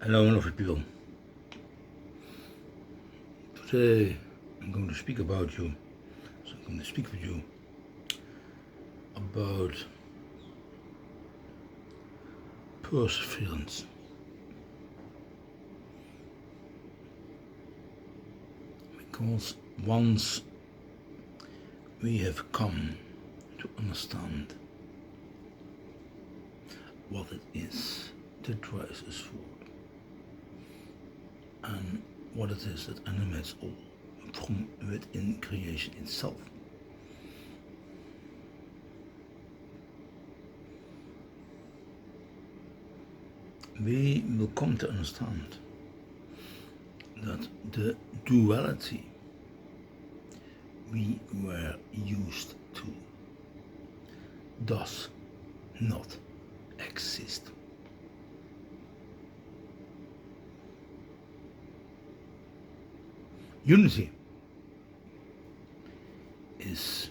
Hello, lovely people. Today I'm going to speak about you. So I'm going to speak with you about perseverance. Because once we have come to understand what it is that drives us forward and what it is that animates all from within creation itself, we will come to understand that the duality we were used to does not exist. Unity is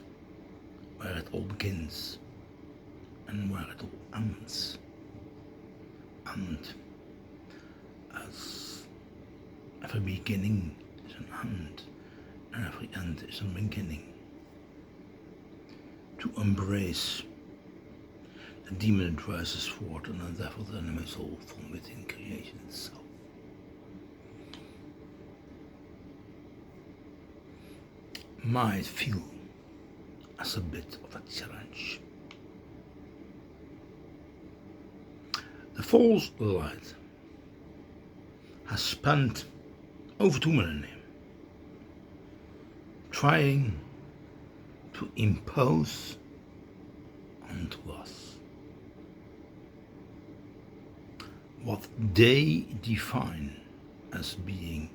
where it all begins and where it all ends. And as every beginning is an end, and every end is a beginning, to embrace the demon that drives us forward and the devil that animates all from within creation itself. Might feel as a bit of a challenge. The false light has spent over 2 millennia trying to impose onto us what they define as being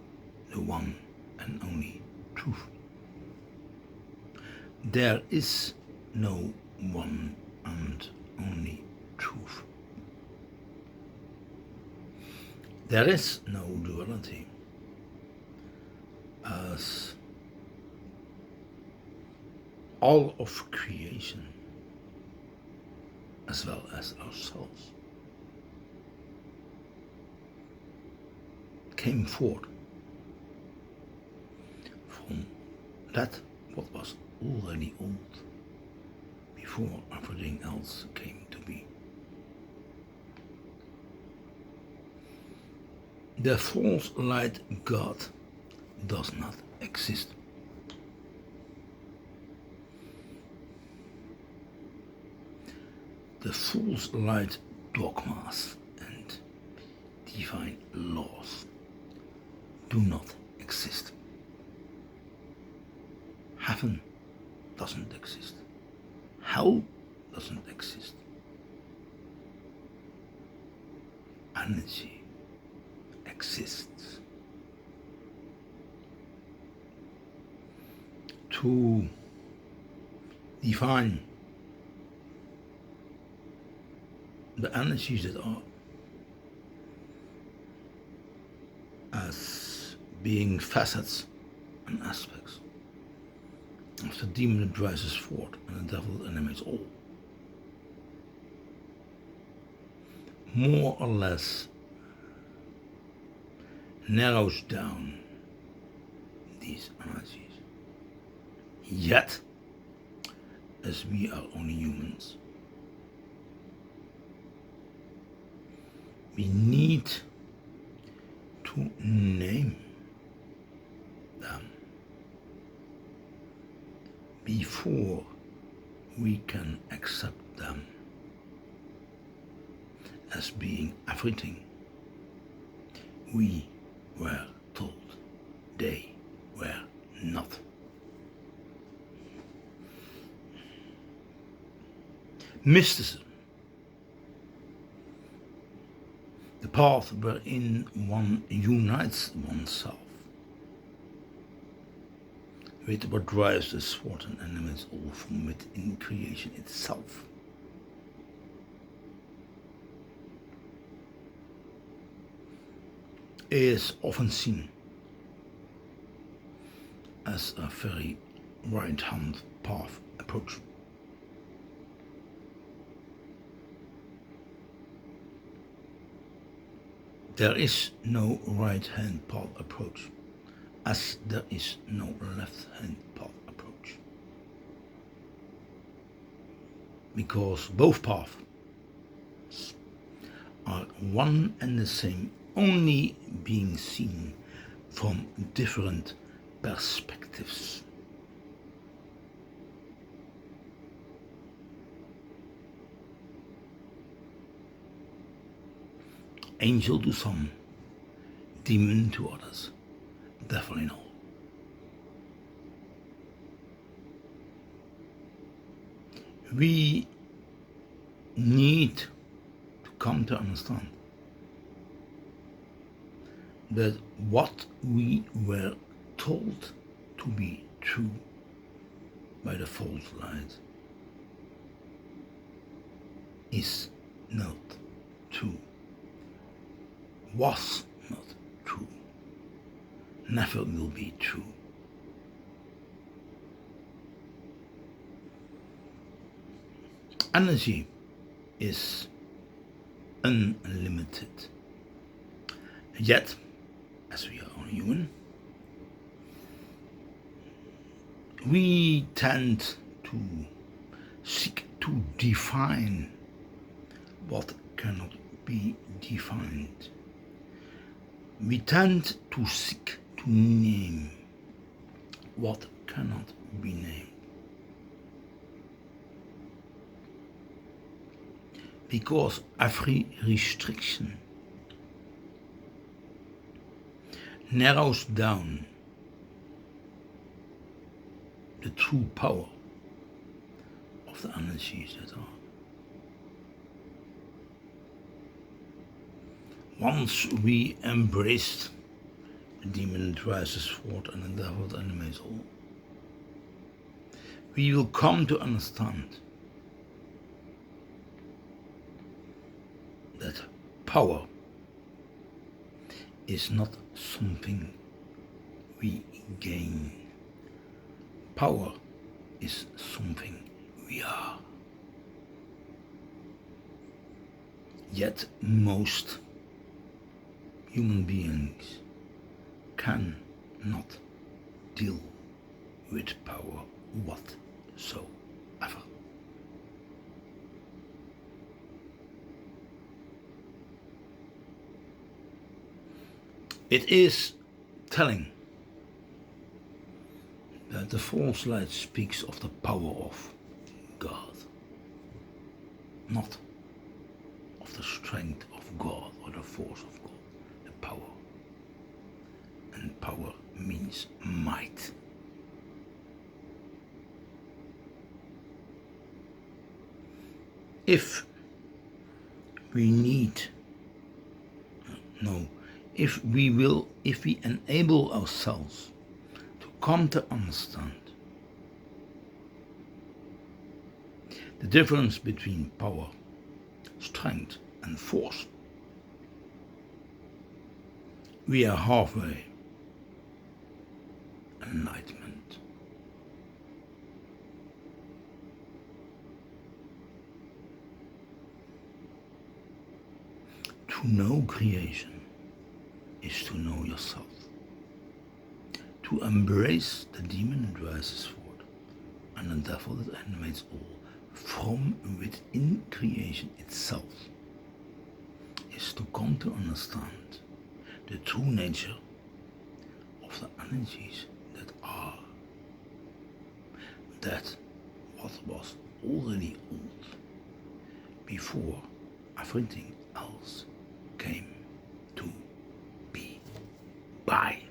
the one and only truth. There is no one and only truth. There is no duality, as all of creation, as well as ourselves, came forth from that what was already old before everything else came to be. The false light God does not exist. The false light dogmas and divine laws do not exist. Heaven doesn't exist. Hell doesn't exist. Energy exists. To define the energies that are as being facets and aspects of the demon that drives us forward and the devil that animates all, more or less narrows down these energies. Yet, as we are only humans, we need to name them before we can accept them as being everything we were told they were not. Mysticism, the path wherein one unites oneself with what drives us forward and animates all from within creation itself. Is often seen as a very right-hand path approach. There is no right-hand path approach, as there is no left-hand path approach. Because both paths are one and the same, only being seen from different perspectives. Angel to some, demon to others, devil in all. We need to come to understand that what we were told to be true by the false light is not true, was not true, never will be true. Energy is unlimited. Yet, as we are human, we tend to seek to define what cannot be defined. We tend to seek to name what cannot be named. Because every restriction narrows down the true power of the energies that are. Once we embraced the demon that rises forth and the devil that animates all, we will come to understand that power is not something we gain. Power is something we are. Yet most human beings cannot deal with power whatsoever. It is telling that the false light speaks of the power of God, not of the strength of God or the force of God, the power. And power means might. If we enable ourselves to come to understand the difference between power, strength, and force, we are halfway enlightenment. To know creation is to know yourself. To embrace the demon that rises forth and the devil that animates all from within creation itself is to come to understand the true nature of the energies that are. That what was already old before everything else came to be. Bye.